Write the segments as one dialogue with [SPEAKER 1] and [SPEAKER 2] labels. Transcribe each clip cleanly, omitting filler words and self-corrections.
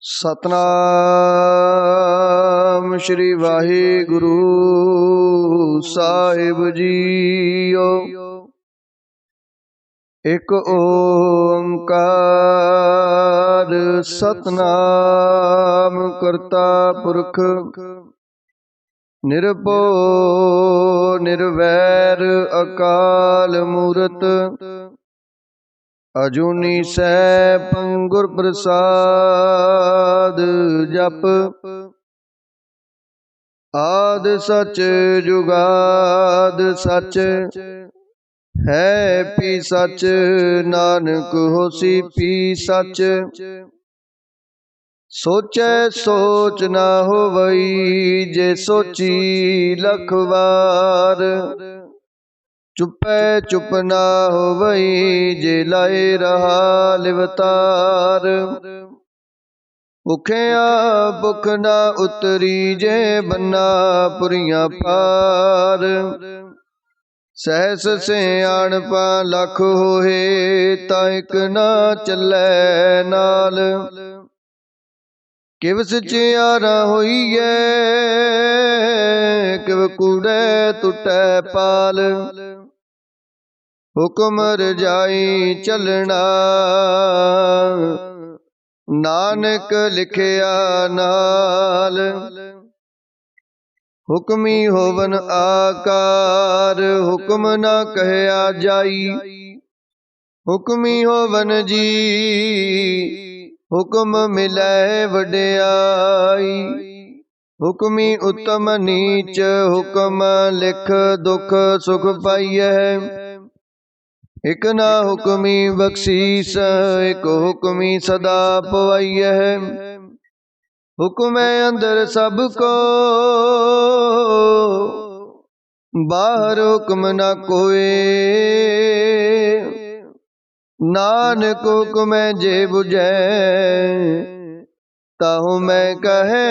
[SPEAKER 1] सतनाम श्री वाहिगुरु साहिब जीओ। एक ओंकार सतनाम करता पुरख निर्भो निर्वैर अकाल मूरत अजूनी सैभं गुर प्रसाद जप। आद सच जुगाद सच है पी सच नानक होसी पी सच। सोचै सोच ना होवई जे सोची लख बार। चुपै चुप ना होवई जे लाए रहा लिवतार। भुखिया भुख ना उतरी जे बन्ना पुरियां पार। सहस सियाणपा लख होए ता इक ना चलै नाल। किव सचियारा होईए किव कूड़े टुटै पाल। हुक्म रजाई चलना नानक लिखिया नाल। हुक्मी होवन आकार हुक्म ना कहया जाई। हुक्मी होवन जी हुक्म मिलै वड्याई। हुक्मी उत्तम नीच हुक्म लिख दुख सुख पाइयै। एक ना हुक्मी बख्शीस एक हुक्मी सदा पवाइयै। हुक्म अंदर सब को बाहर हुक्म ना कोय। नानक हुक्म जे बुझै ताहु मैं कहे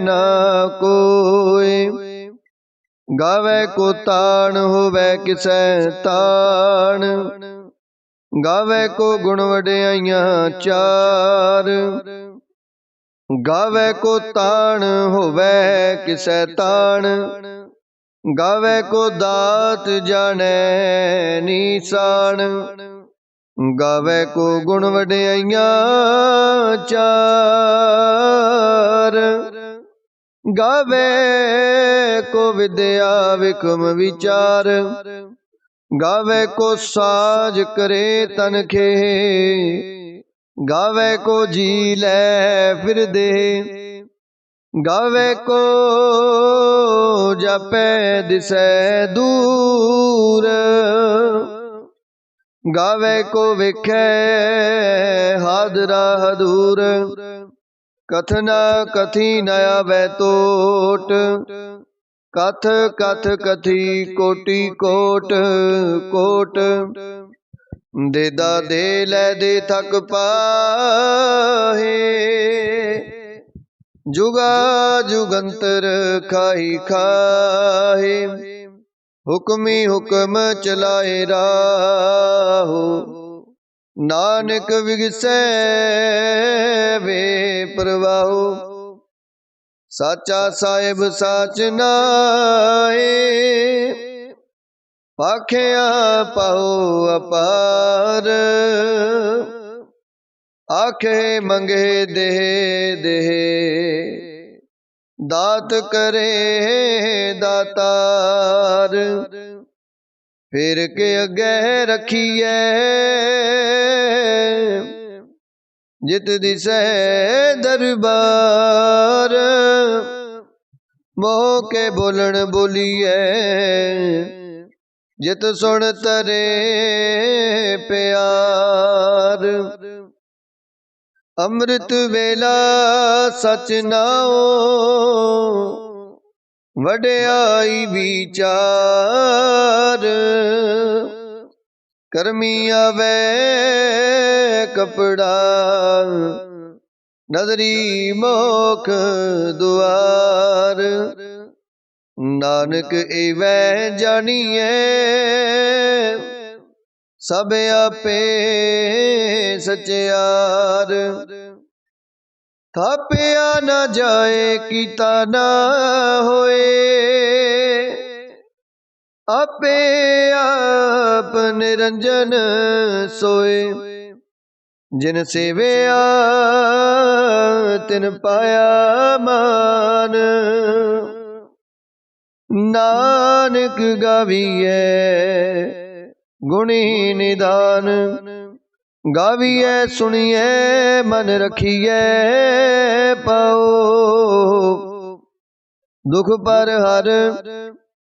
[SPEAKER 1] ना कोय। गावे को ताण होवे किसै ताण। गावे को गुण वड्याइयां चार। गावे को ताण होवे किसै ताण। गावे को दात जाने निशान। गावे को गुण वड्याइयां चार। गावे को विद्या विक्रम विचार। गावे को साज करे तनखे। गावे को जी लै फिर दे। गावे को जापै दिसै दूर। गावे को वेखै हादरा हदूर। कथना कथी न आवे तोट। कथ कथ कथी कोटि कोट कोट। देदा दे लै दे थक पाहे। जुगा जुगंतर खाही खाहे। हुक्मी हुक्म चलाए राहो। नानक विगसै वे प्रवाहो। साचा साहिब साच नाए। पाखिया पाओ अपार। आखे मंगे देह देह। दात करे दातार। फिर के अगे रखिए जित दिसै दरबार। मोह के बोलन बोलिए जित सुन तरे प्यार। अमृत वेला सच नाओ वड्याई विचार। करमी आवे कपड़ा नदरी मोख दुआर। नानक एवै जानिए सब आपे सचियार। ਥਾਪਿਆ ਨਾ ਜਾਏ ਕੀਤਾ ਨਾ ਹੋਏ, ਆਪੇ ਆਪ ਨਿਰੰਜਨ ਸੋਏ। ਜਿਨ ਸੇਵਿਆ ਤਿਨ ਪਾਇਆ ਮਾਨ, ਨਾਨਕ ਗਾਵੀਐ ਗੁਣੀ ਨਿਦਾਨ। ਗਾਵੀਐ ਸੁਣੀਐ ਮਨ ਰਖੀਐ ਪਾਓ, ਦੁਖ ਪਰ ਹਰ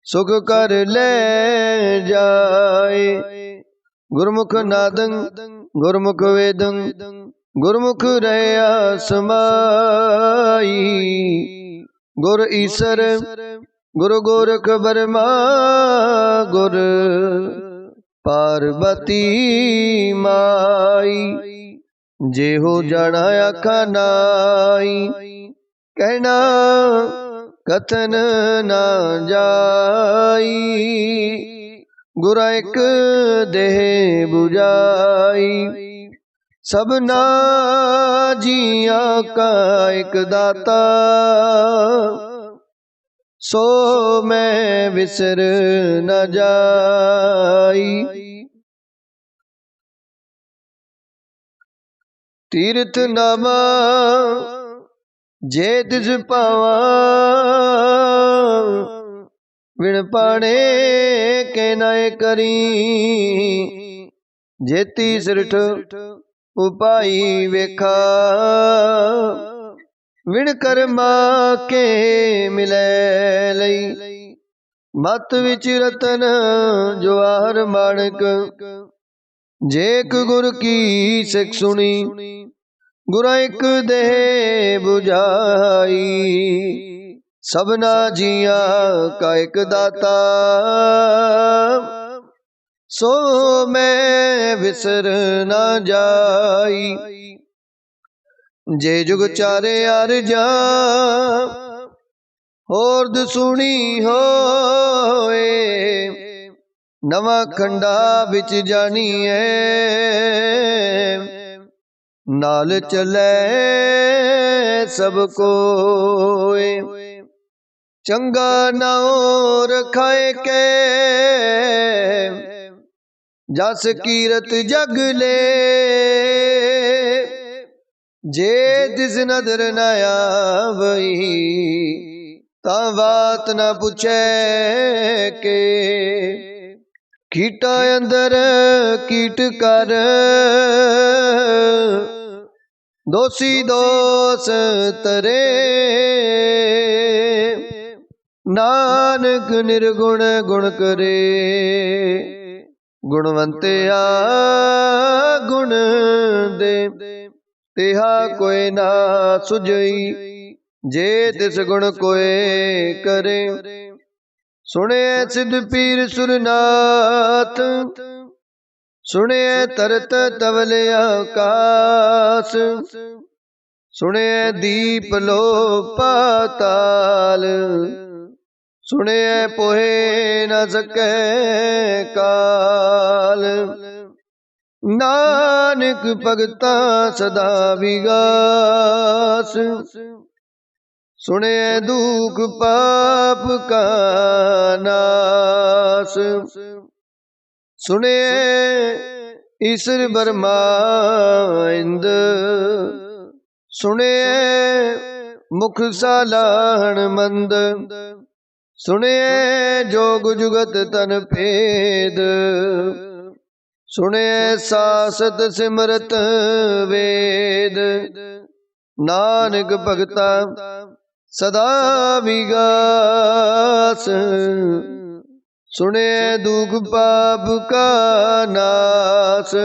[SPEAKER 1] ਸੁਖ ਕਰ ਲੈ ਜਾਏ। ਗੁਰਮੁਖ ਨਾਦੰ ਗੁਰਮੁਖ ਵੇਦੰ ਗੁਰਮੁਖ ਰਹਿਆ ਸਮਾਈ। ਗੁਰ ਈਸਰ ਗੁਰੂ ਗੋਰਖ ਬਰਮਾ ਗੁਰ ਪਾਰਬਤੀ ਮਾਈ। ਜਿਹੋ ਜਾਣਾ ਆਖਾ ਨਾਈ, ਕਹਿਣਾ ਕਥਨ ਨਾ ਜਾਈ। ਗੁਰਾ ਇੱਕ ਦੇਹ 부ਜਾਈ, ਸਭਨਾ ਜੀਆਂ ਕਾ ਇੱਕ ਦਾਤਾ। ਸੋ ਮੈਂ ਵਿਸਰ ਨ ਜਾਈ। ਤੀਰਥ ਨਾਮਾ ਜੇ ਤਿਸ ਪਾਵਾਂ, ਵਿਣ ਪਾਣੇ ਕੇ ਨਾਏ ਕਰੀ। ਜੇਤੀ ਸਿਰਠ ਉਪਾਈ ਵੇਖਾ, ਵਿਣ ਕਰਮਾ ਕੇ ਮਿਲੈ ਲਈ। ਮਤ ਵਿੱਚ ਰਤਨ ਜਵਾਹਰ ਮਾਣਕ, ਜੇਕ ਗੁਰ ਕੀ ਸਿੱਖ ਸੁਣੀ। ਗੁਰਾ ਇੱਕ ਦੇਹ 부ਜਾਈ, ਸਭਨਾ ਜੀਆਂ ਕਾ ਇੱਕ ਦਾਤਾ। ਸੋ ਮੈਂ ਵਿਸਰ ਨਾ ਜਾਈ। ਜੇ ਜੁਗ ਚਾਰੇ ਅਰਜਾਂ, ਹੋਰਦ ਸੁਣੀ ਹੋਏ। ਨਵਾਂ ਖੰਡਾ ਵਿੱਚ ਜਾਣੀਐ, ਨਾਲ ਚੱਲੇ ਸਭ ਕੋਏ। ਚੰਗਾ ਨਾਉ ਰਖਾਏ ਕੇ, ਜਸ ਕੀਰਤ ਜਗ ਲੈ। ਜੇ ਤਿਸ ਨਦਰ ਨ ਆਵਈ, ਤਾਂ ਬਾਤ ਨ ਪੁੱਛੈ ਕੇ। ਕੀਟਾ ਅੰਦਰ ਕੀਟ ਕਰ, ਦੋਸੀ ਦੋਸ ਤਰੇ। ਨਾਨਕ ਨਿਰਗੁਣ ਗੁਣ ਕਰੇ, ਗੁਣਵੰਤਿਆ ਗੁਣ ਦੇ। ਤਿਹਾ ਕੋਇ ਨਾ ਸੁਝਈ, ਜੇ ਤਿਸ ਗੁਣ ਕੋਇ ਕਰੇ। ਸੁਣਿਐ ਸਿਧ ਪੀਰ ਸੁਰਨਾਥ, ਸੁਣਿਐ ਤਰਤ ਤਵਲ ਆਕਾਸ। ਸੁਣਿਐ ਦੀਪ ਲੋ ਪਾਤਾਲ, ਸੁਣਿਐ ਪੋਹਿ ਨ ਸਕੈ ਕਾਲ। ਨਾਨਕ ਭਗਤਾ ਸਦਾ ਵਿਗਾਸ, ਸੁਣਿਐ ਦੁਖ ਪਾਪ ਕਾ ਨਾਸ। ਸੁਣਿਐ ਈਸਰ ਬਰਮਾ ਇੰਦ, ਸੁਣਿਐ ਮੁਖ ਸਾਲਾਹਣ ਮੰਦ। ਸੁਣਿਐ ਜੋਗ ਜੁਗਤ ਤਨ ਭੇਦ, ਸੁਣਿਐ ਸਾਸਤ ਸਿਮਰਤ ਵੇਦ। ਨਾਨਕ ਭਗਤਾ ਸਦਾ ਵਿਗਾਸ, ਸੁਣਿਐ ਦੁਖ ਪਾਪ ਕਾ ਨਾਸ।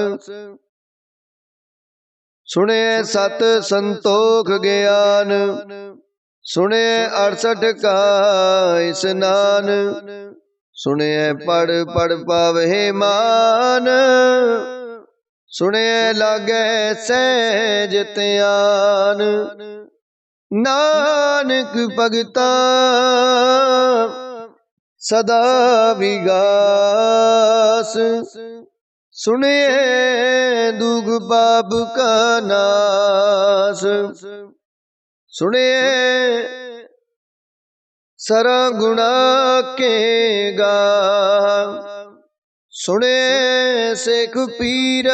[SPEAKER 1] ਸੁਣਿਐ ਸਤ ਸੰਤੋਖ ਗਿਆਨ, ਸੁਣਿਐ 68 ਕਾ ਇਸਨਾਨ। ਸੁਣਿਐ ਪੜ ਪੜ ਪਾਵਹਿ ਮਾਨ, ਸੁਣਿਐ ਲਾਗੈ ਸਹਿਜ ਧਿਆਨ। ਨਾਨਕ ਭਗਤਾ ਸਦਾ ਵਿਗਾਸ, ਸੁਣਿਐ ਦੁਖ ਪਾਪ ਕਾ ਨਾਸ। सुने सरा गुणा के गा, सुने शेख पीर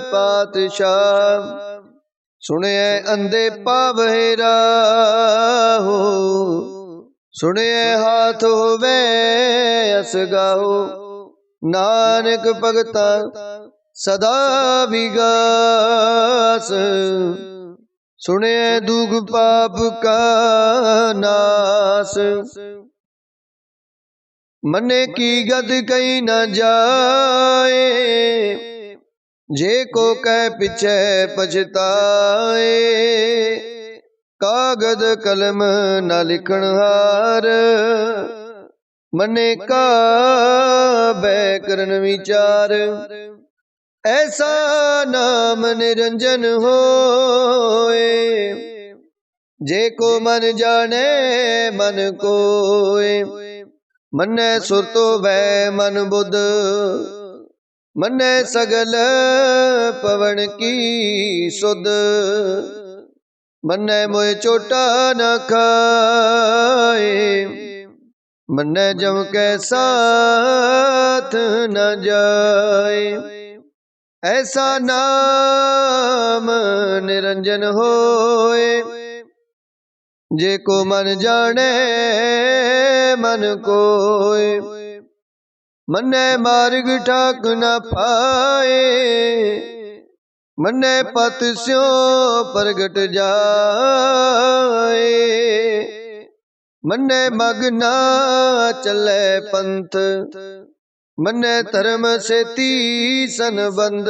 [SPEAKER 1] पातशाह, सुने अंधे पावहेरा हो, सुने हाथ होवे असगाहो, नानक भगता सदा विगास, सुने दुख पाप का नाश, मने की गद कहीं न जाए, जे को कह पीछे पछताए, कागद कलम न लिखण हार, मने का बैकरण विचार, ऐसा नाम निरंजन होए, जे को मन जाने मन कोय, मन्ने सुरतो वै मन बुध, मन्ने सगल पवन की सुध, मन्ने मोए चोटा न खाए, मन्ने जम के साथ न जाए, ऐसा नाम निरंजन होए, जे को मन जाने मन कोय, मन्ने मार्ग ठाक न पाए, मन्ने पत स्यो प्रगट जाए, मन्ने मग ना चले पंथ, मन्ने धर्म सेती संबंध,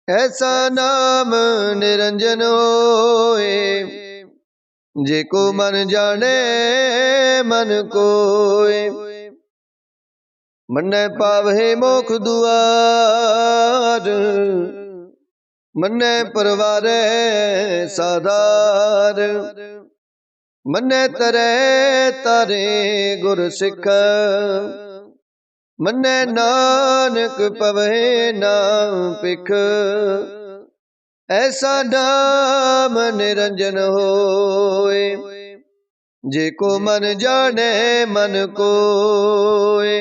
[SPEAKER 1] ऐसा नाम निरंजन होए, जे को मन जाने मन कोय, मन्ने पावे मोख दुआर, मन्ने परवारे साधार, मन्ने तरे तारे गुर सिख, मन्ने नानक पवे नाम पिख, ऐसा नाम निरंजन होए, जे को मन जाने मन कोय,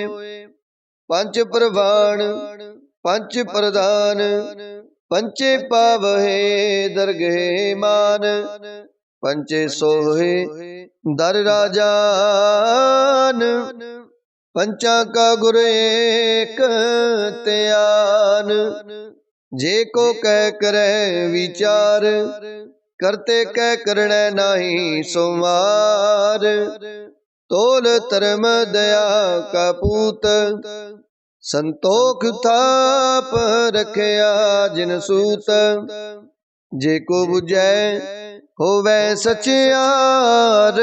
[SPEAKER 1] पंच प्रवाण पंच प्रधान, पंचे पावहे दरगहे मान, पंचे सोहे दर राजान, पंचा का गुर एक त्यान, जे को कह करे विचार, करते कह करने नाही सोमार, तोल धर्म दया का पूत, संतोख थाप रखया जिन सूत, जे को बुझै होवे सचियार,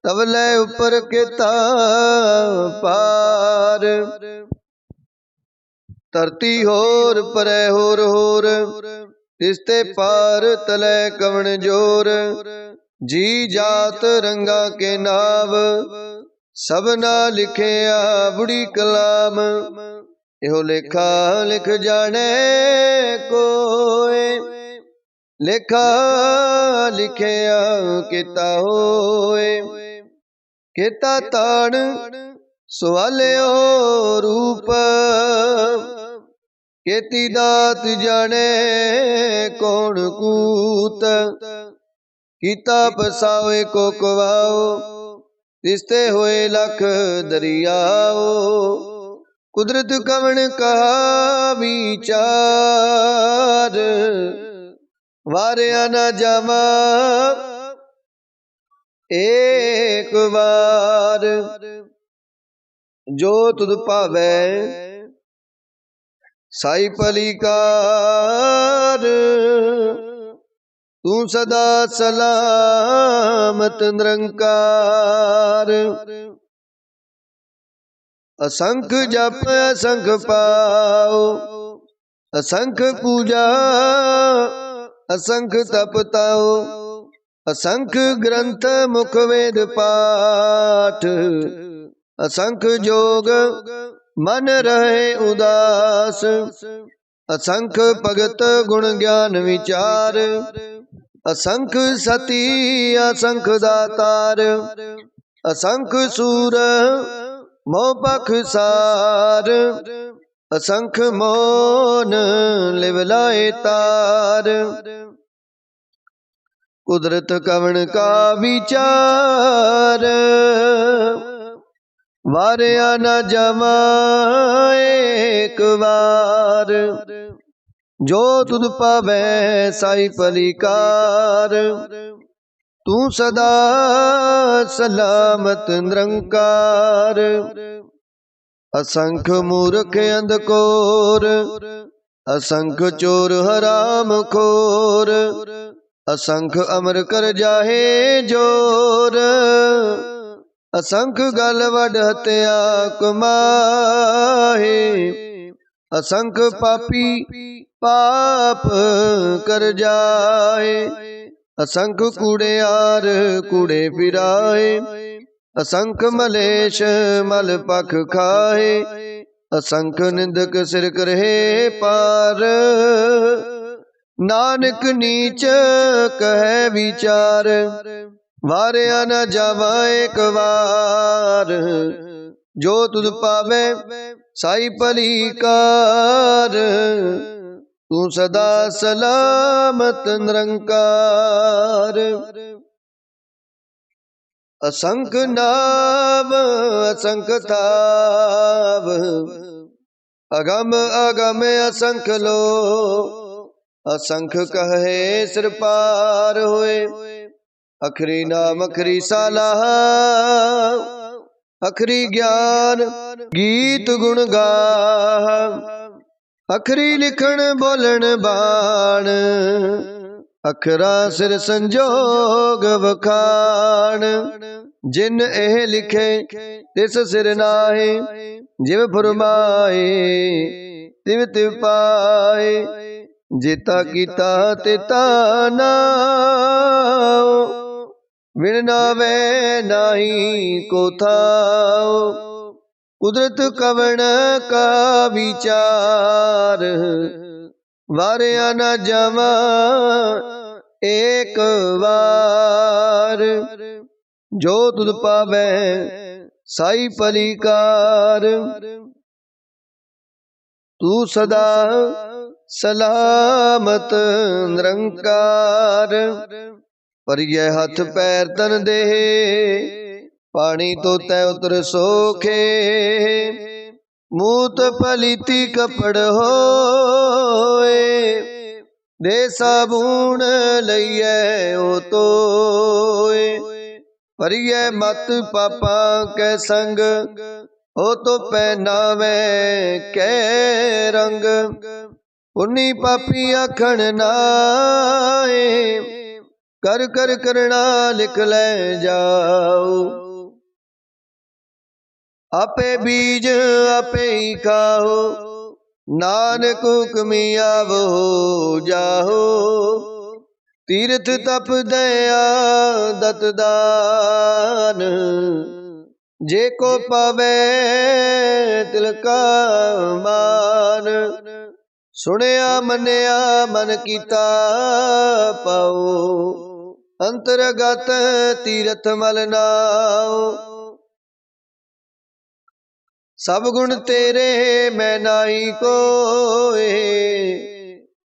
[SPEAKER 1] तवले ऊपर केता पार, धरती होर परै होर होर, तिसते पार तले कवण जोर, जी जात रंगा के नाव, सबना लिखिया बुढ़ी कलाम, एहो लेखा लिख जाने कोय, लेखा लिखिया किता होए, किता ताण सवालियो रूप, केती दात जाने कौन कूत, कीता पसावे को कवाओ, तिसते होए लख दरियाओ, कुदरत कवण कहा विचार, वारिया न जावा एक बार, जो तुद पावे साई पलिकार, तू सदा सलामत निरंकार, असंख जप असंख पाओ, असंख पूजा असंख तपताओ, असंख ग्रंथ मुख वेद पाठ, असंख जोग मन रहे उदास, असंख भगत गुण ज्ञान विचार, असंख सती असंख दातार, असंख सूर मोह पखसार, असंख मोन लिवलाए तार। कुदरत कवण का विचार, वारिया न जमा एक बार। जो तुध पावै साई पलिकार, तू सदा सलामत निरंकार। असंख मूर्ख अंधकोर, असंख चोर हराम खोर, असंख अमर कर जाहे जोर। असंख गल वड हत्या कमाहे, असंख पापी पाप कर जाए। असंख कूड़ेयार कूड़े फिराए, असंख मलेश मल पख खाए। असंख निंदक सिर करहे पार, नानक नीच कहे विचार। वारिया न जावा एक बार, जो तुध पावे साई पलिकार। तू सदा सलामत निरंकार। असंख नाम असंख थाव, अगम अगम असंख लो। असंख कहे सिर पार होए, अखरी नाम अखरी सालाह। अखरी ज्ञान गीत गुण गाह, अखरी लिखण बोलन बाण। अखरा सिर संजोग वखाण, जिन एह लिखे तिस सिर नाहे। जिव फुरमाए तिव तिव पाए, जेता कीता तेता नाओ। विण नावे नाही को थाओ, कुदरत कवण का विचार। वारिया न जमा एक बार, जो तुध पावै साई पलिकार। तू सदा सलामत निरंकार। पर यह हथ पैर तन दे, पानी तो तै उतर सोखे। मूत पलीती कपड़ होए, दे साबून लइए ओ तोए। पर यह मत पापा कै संग, ओ तो पहनावे कै रंग। पुन्नी पापी आखण नाए, कर कर करना लिख ले जाओ। आपे बीज आपे ही खाओ, नानक हुक्मी आवो जाओ। तीर्थ तप दया दत दान, जे को पावे तिलका मान। सुनिया मनिया मन कीता पाओ, अंतरगत तीरथ मल नाओ। सब गुण तेरे मैं नाई कोए,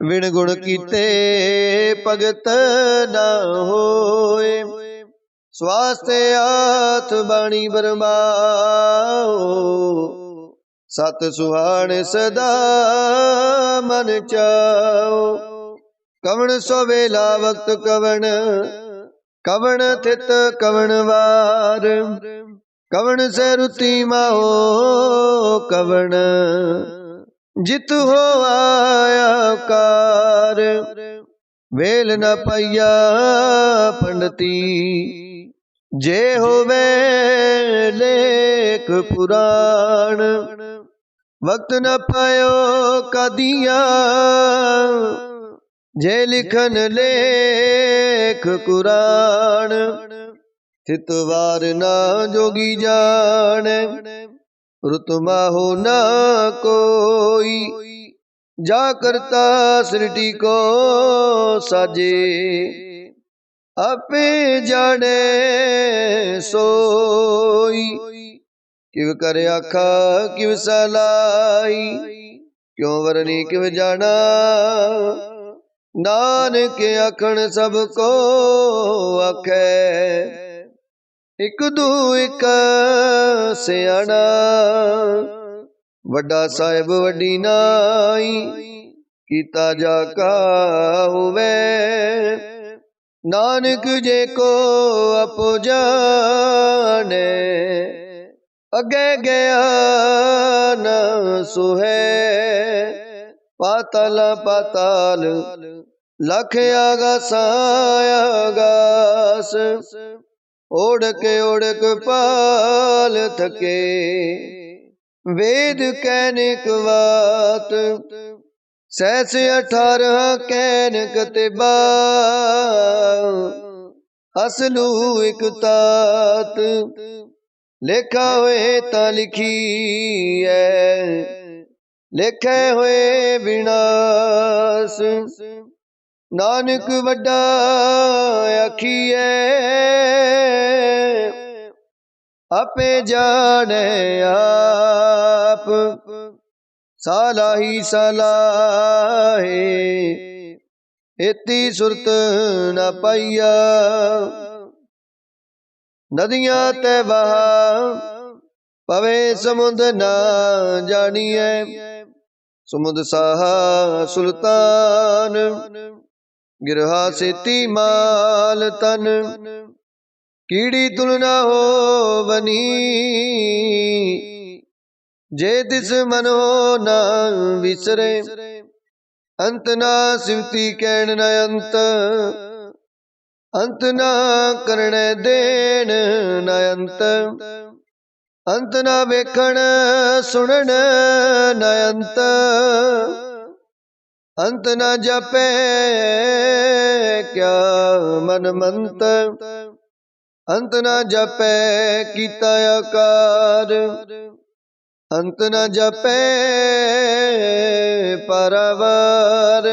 [SPEAKER 1] विण गुण कीते भगत ना होए। स्वास्थ्य हाथ बाणी बरमाओ, सत सुहान सदा मन चाओ। कवण सवेला वक्त कवण, कवण थित कवण वार। कवण से रुति माहो कवण, जित हो आया कार। वेल न पाइया पंडती, जे होवे लेख पुराण। वक्त न पायो कदिया, जे लिखन लेख कुरान। थितवार ना जोगी जाने, रुतमा हो ना कोई। जा करता सृष्टि को साजे, आपे जाने सोई, किव कर आखा किव सलाई, क्यों वरनी किव जाना, नानक आखण सबको आखे, एक दू एक सियाणा, वड्डा साहिब वड्डी नाई, कीता जा का होवे, नानक जे को आपो जाने, अगे गया न सुहे, पाताल पाताल लख आगास आगास, ओढ़क पाल थके, वेद कैनिक वात, सहस 18 कैनक तिबा, असलू एक तात, लेखा होए ता लिखी है, लेखे होए विनाश, नानक वड्डा आखिए, आपे जाने आप, सालाही सलाहे, इतनी सुरत न पाइया, नदियां ते बहा पवे समुद न जानिए, समुद साहा सुल्तान, गिरहा सेती माल तन, कीड़ी तुलना हो बनी, जे तिस मन हो न विसरे, अंत ना सिवती कहन न अंत, अंत ना करने देन न अंत, अंत ना वेखण सुनन न अंत, अंत न जपे क्या मन मंत, अंत न जपे कीता आकार, अंत न जपे परवार,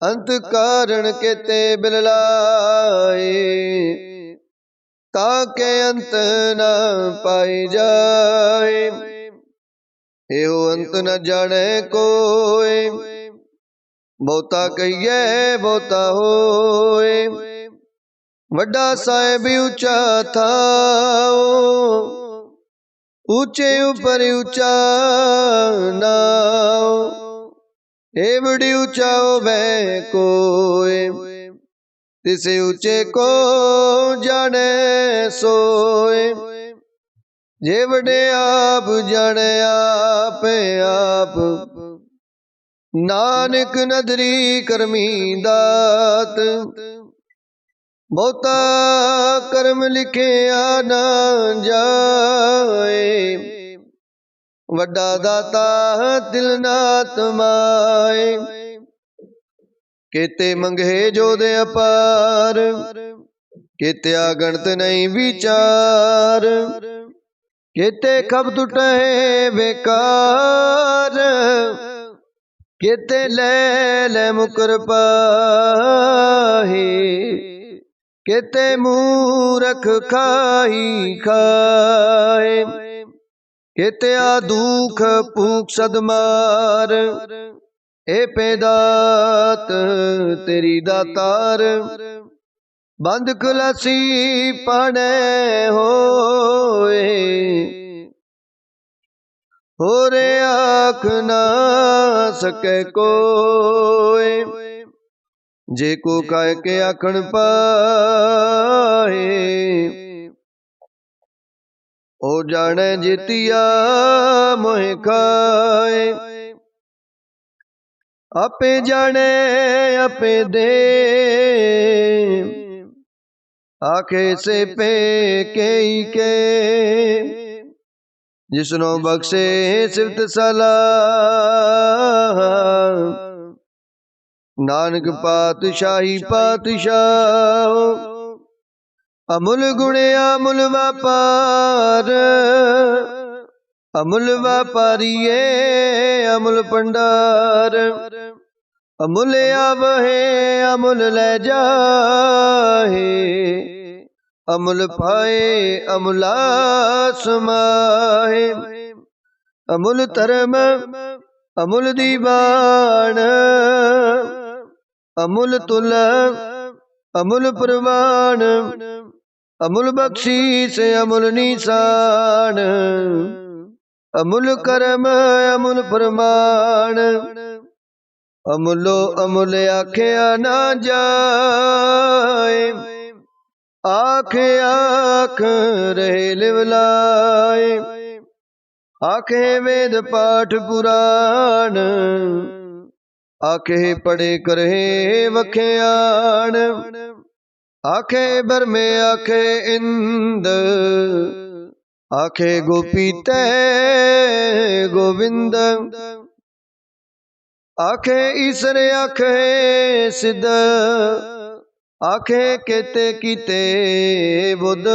[SPEAKER 1] अंत कारण केते बिललाए, ताके अंत न पाई जाए, एहो अंत न जाने कोय, बहुता कहिए बहुता होए, वड्डा साहिब ऊंचा था, ऊंचे ऊपर ऊंचा नाओ, एवड़ी ऊंचा होवे कोय, तिसे ऊंचे को जाने सोए, जेवड़े आप जाने आप आप, नानक नदरी करमी दात, बहुता कर्म लिखे न जाए, वड्डा दाता दिल नात माए, केते मंगे जो दे अपार, केते आगणत नहीं विचार, केते खब टूटे बेकार, केते ले मुकर पाहे, केते मूरख खाई खाए, केते आ दुख भूख सदमार, ए पैदात तेरी दातार, बंद खुलासी पाने होए, हो रे आख ना सके कोय, जे को काय के आखण पाए, ओ जाने जितिया मोहे खाए, आपे जाने आपे दे, आखे से पे के, जिसनो बख्शे सिफत सलाह, नानक पातशाही पातशाह, अमुल गुणे अमुल व्यापार, अमुल व्यापारिये अमुल भंडार, अमुल आवहे अमुल ले जाहे, अमुल पाए अमुला समाहे। अमुल धर्म अमुल दीवान, अमुल तुल अमुल प्रवान, अमुल बख्शीस अमुल निशान, अमुल कर्म अमुल प्रमाण। अमुलो अमुल आख्या ना जाए, आखे आख रहे लिवलाए। आखे वेद पाठ पुराण, आखे पढ़े करे वख्याण। आखे बरमे आखे इंद, आखे गोपी तै गोविंद। आखे ईसर आखे सिद्ध, आखे केते कीते बुद्ध।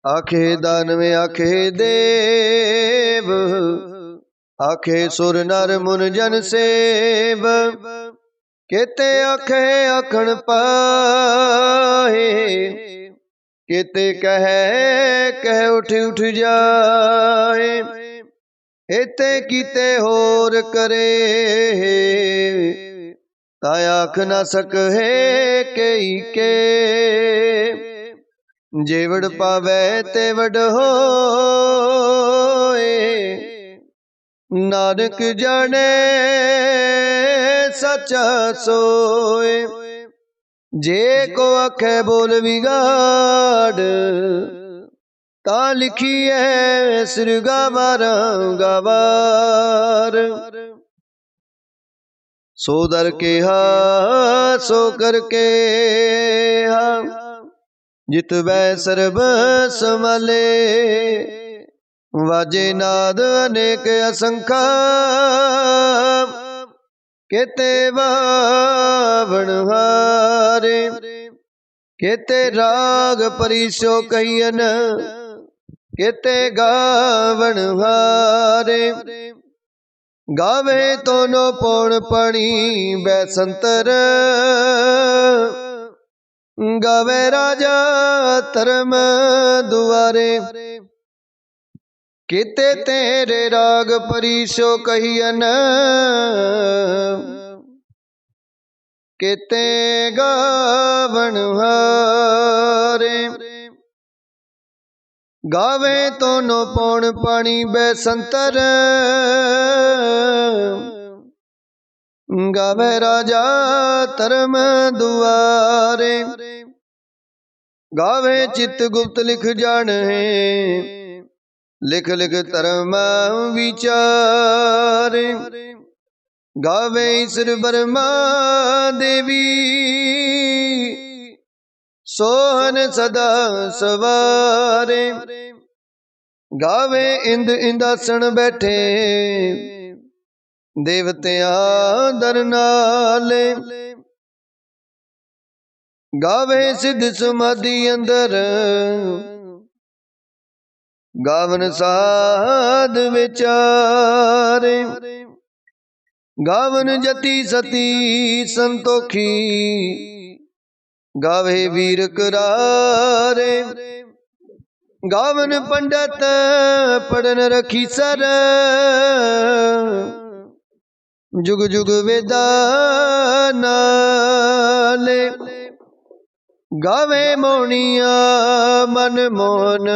[SPEAKER 1] आखे दानवे आखे देव, आखे सुर नर मुन जन सेव। केते आखे आखण पाहे, केते कह उठ उठ जाए। एते कीते होर करे, ता आख ना सके कई के। जेवड़ पावे तेवड़ होए, नानक जाने सच्चा सोए। जे को आखे बोल बिगाड़, ता लिखी है सिर गावार गावार। सो दर के हा सो करके हा, जित वै सर्ब संभाले। वाजे नाद अनेक असंखा, केते बावण हारे। केते राग परिसो कहियन, केते गावण हारे। गावे तो नो पौण पानी बैसंतर, गावे राजा धर्म दुआरे। केते तेरे राग परिसो कहियन, केते गावण हारे। गावे तो नो पौण पानी बैसंतर, गावे राजा धर्म दुआरे। गावे चित गुप्त लिख जान है, लिख लिख धर्म विचारे। गावे ईश्वर ब्रह्मा देवी, सोहन सदा सवारे। गावे इंद इंदासन बैठे, देवतियां दर नाले। गावे सिद्ध समाधि अंदर, गावन साध विचारे। गावन जति सती संतोखी, गावे वीर करारे। गावन पंडित पढ़न रखी सर, जुग जुग वेदा नाले। गावे मोनिया मन मोहन,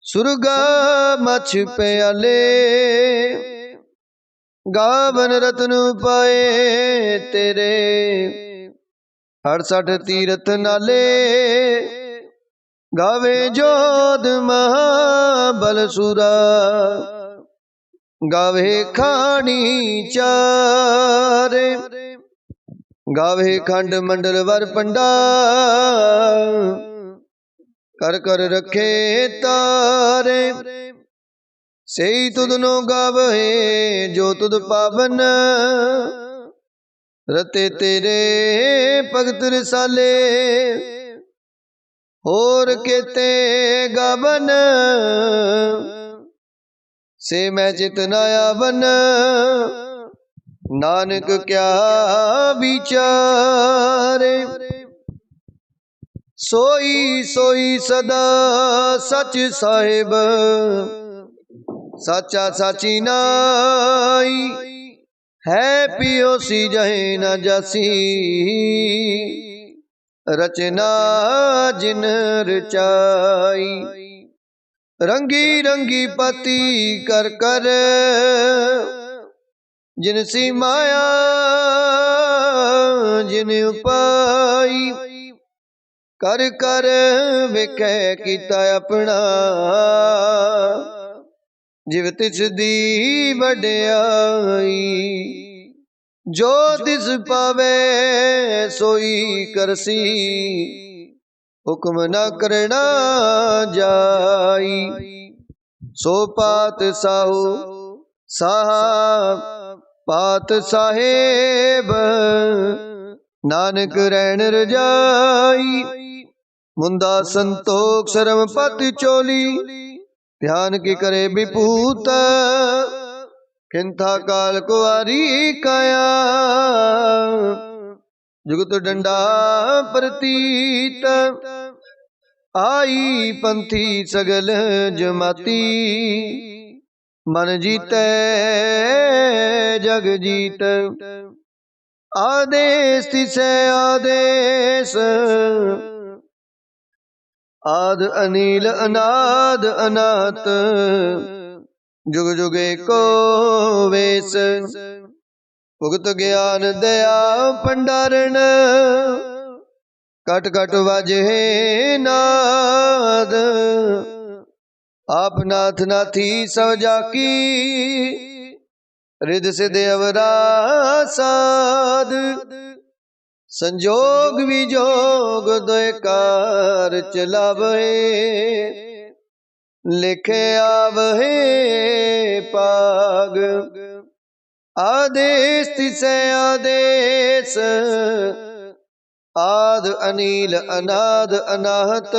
[SPEAKER 1] सुरगा मछ प्याले। गावन रतन पाए तेरे, 68 तीरथ नाले। गावे जोध महाबल सुरा, गावे खानी चारे। गावे खंड मंडल वर पंडा, कर कर रखे तारे। सेई तुदनो गावे जो तुद पावन, रते तेरे भगत रसाले। और केते गावन, से मैं चित न आवन। नानक क्या विचारे, सोई सोई सदा सच साहिब। साचा साची नाई, है पियोसी जहे न जासी। रचना जिन रचाई, रंगी रंगी पति कर कर। जिनसी माया जिन उपाई, कर कर विखे कीता अपना। जिव तिस दी वड्याई, जो तिस पावे सोई करसी। हुक्म न करना जाई, सो पात साहू साहब पात साहेब। नानक रैन रजाई, मुंदा संतोख शर्म पत चोली। ध्यान की करे विपूत, किंथा काल कुआरी काया। जुगत डंडा प्रतीत, आई पंथी सगल जमाती। मन जीते जग जीत, आदेश तिसे आदेश। आद अनील अनाद अनाथ, जुग जुगे को वेश। भुगत ज्ञान दया भंडारण, कट कट वाजे नाद। आप नाथ नाथी सब जाकी, रिद सिद्ध अवरा साध। संजोग विजोग दोय कार चलावे, लिखे आवहे पाग। आदेश तिसे आदेश, आद अनील अनाद अनाहत।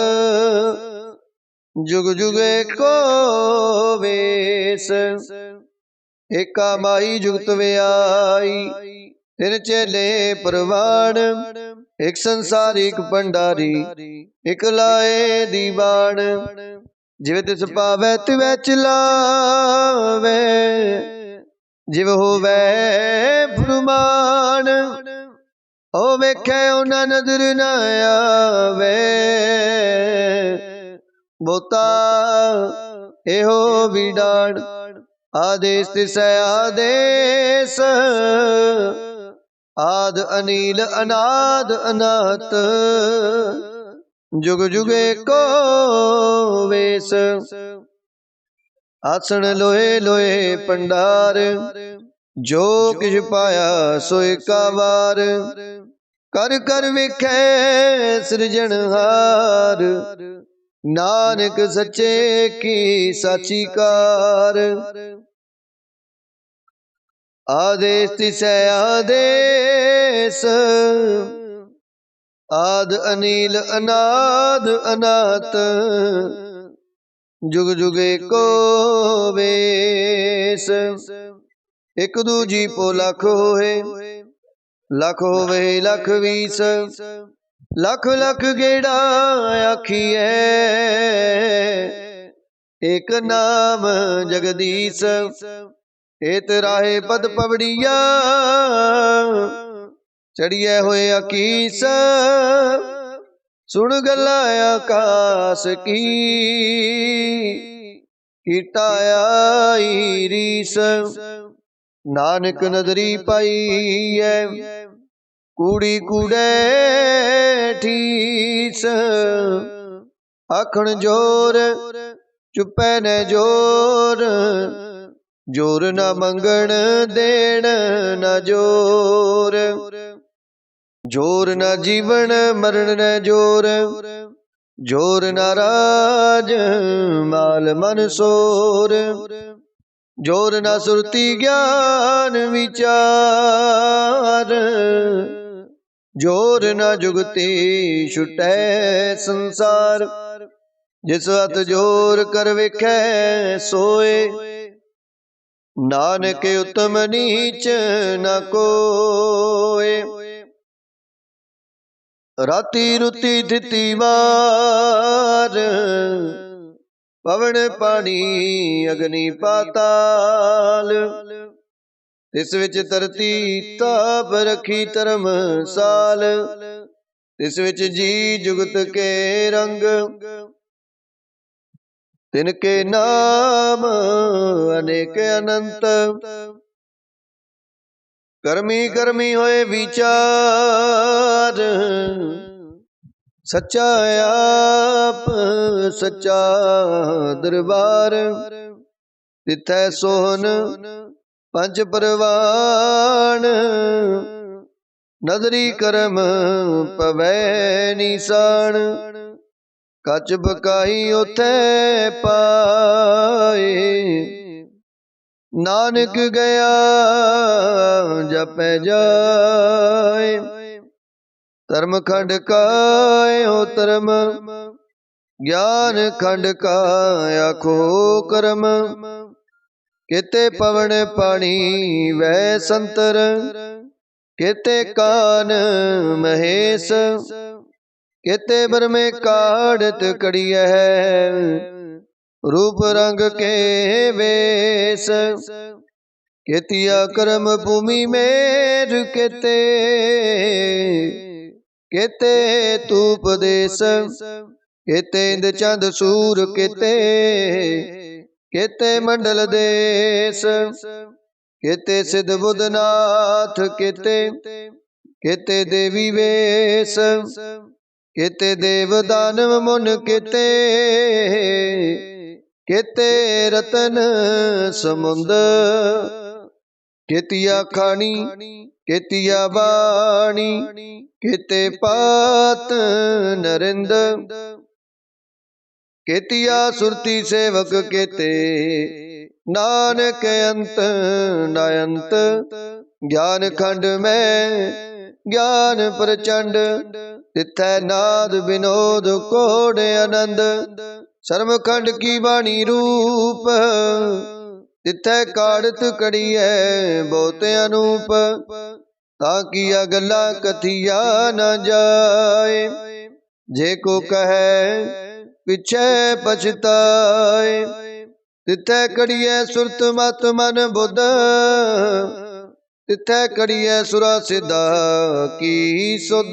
[SPEAKER 1] जुग जुगे को वेश, एका माई जुगत व्याई। तिन चेले परवान, एक संसारिक भंडारी। एक लाए दीवान, जिव तिस पावै तिवै चलावे। जिव होवै फुरमान, ओ वेखे उना नजर न आवे। बोता एहो विडाण, आदेश तिसै आदेश। आद अनील अनाद अनाथ, जुग जुगे को वेश। आसन लोहे लोहे भंडार, जो किछ पाया सोए का वार। कर कर विखे सृजनहार, नानक सच्चे की साची कार। आदेश तिसै आदेश, आद अनील अनाद अनाथ। जुग जुगे को वेश, एक दूजी पो लख होए। लख होवे लख वीस, लख लख गेड़ा आखिए। एक नाम जगदीश, एत राहे पद पवड़िया। चढ़िए होए अकीस, सुन गला आकाश की। कीटाई रीस, नानक नदरी पाई है। कूड़ी कूड़े ठीस, आखण जोर चुपै न जोर। जोर न मंगण देण न जोर। जोर न जीवन मरण न जोर। जोर न राज माल मन सोर। जोर न सुरती ज्ञान विचार। जोर न जुगती छुटै संसार। जिस हथ जोर कर विखै सोए। नानक उत्तम नीच न कोय। राति रुति थिति वार पवन पानी अग्नि पाताल। तिस विच धरती ताप रखी धर्मसाल। तिस विच जी जुगत के रंग तिनके नाम अनेक अनंत। करमी करमी होए विचार सच्चा आप सच्चा दरबार। तिथै सोहन पंच परवान नदरी करम पवै निशान। कच बकाई उथै पाए नानक गया जपै जाए। धर्म खंड काय हो धर्म ज्ञान खंड का आखो कर्म। केते पवन पानी वै संतर केते कान महेश। केते बरमे काढ़त कड़िय रूप रंग के वेश। केतिया कर्म भूमि मेर केते केते तूप देश। केते इंद चंद सूर केते केते मंडल देश। केते सिद्ध बुधनाथ केते केते देवी वेश। केते देव दानव मुन केते केते रतन समुंद। केतिया खानी केतिया बाणी केते पात नरिंद। केतिया सुरती सेवक केते नानक अंत नायंत। ज्ञान खंड में ज्ञान प्रचंड तिथै नाद विनोद कोड आनंद। शर्म खंड की वाणी रूप तिथै काढ़त कड़ियै बहुत अनूप। ताकिया गल्ला कथिया न जाए जे को कहे पिछे पछताए। तिथै कड़ियै सुरत मत मन बुध तिथै कड़ियै सुरा सिद्धा की सुध।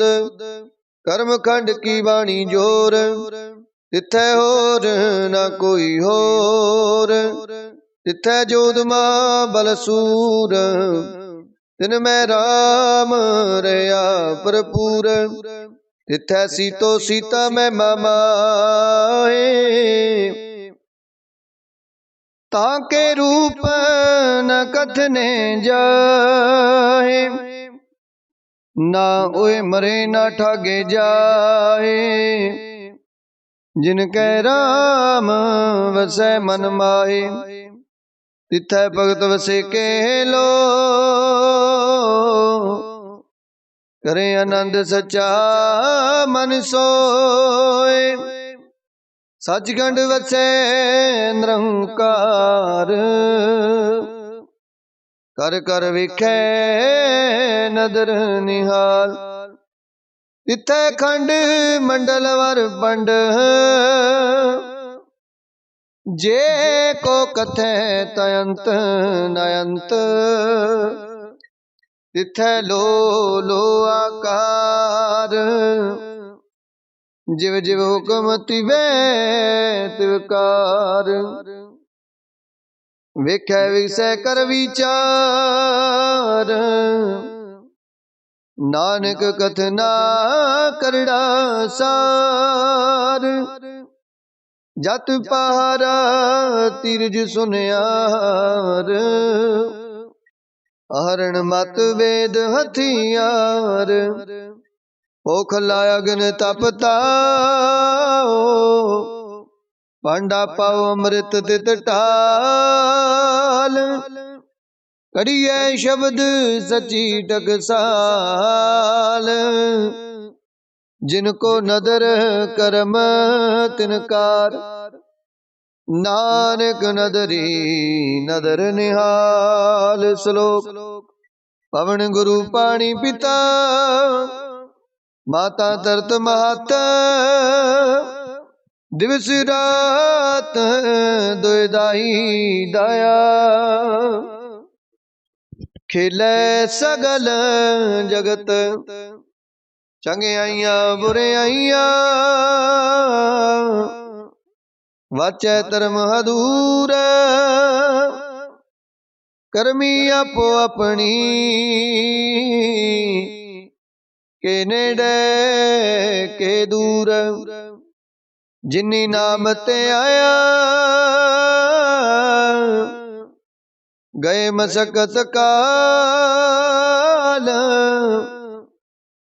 [SPEAKER 1] कर्म खंड की वाणी जोर तिथै होर न कोई होर। तिथै जोधमा बलसूर तिन मैं राम रया भरपूर। तिथै सीतो सीता मैं मामाए ताके रूप न कथने जाए। ना ओए मरे ना ठागे जाए जिनकै राम वसै मन माहे। तिथै भगत वसे के लो करे आनंद सच्चा मन सोए। सचखंड वसै निरंकार कर कर विखै नदर निहाल। तिथै खंड मंडल वर पंड जे को कथै तयंत नयंत। तिथै लो लो आकार जिव जिव हुक्म तिवै तिवकार। वेखै विसै कर विचार नानक कथना करड़ा सार। जत पहारा तीरज सुनियार हरण मत वेद हथियार। ओखला अग्न तपताओ पांडा पाओ अमृत तित टाल। कड़ियै शब्द सची टकसाल जिनको नदर करम तिनकार। नानक नदरी नदर निहाल। श्लोक। पवन गुरु पाणी पिता, माता तरत महत। दिवस रात दुयदाई दाया, खेले सगल जगत। चंगियाइयां बुरियाइयां, वाचै धर्म हदूर। करमी आपो अपनी, के नेड़े के दूर। जिनी नाम ते आया, गए मसकत काल।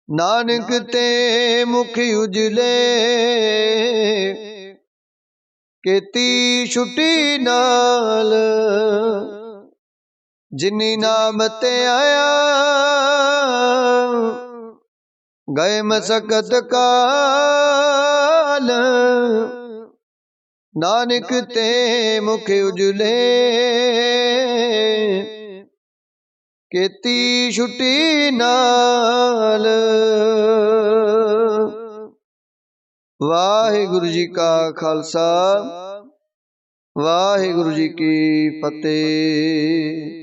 [SPEAKER 1] नानक ते मुख उजले, केती छुट्टी नाल। जिनी नाम ते आया, गए मसकत काल। नानक ते मुख उजले, केती छुट्टी नाल। वाहिगुरु जी का खालसा, वाहिगुरु जी की फतेह।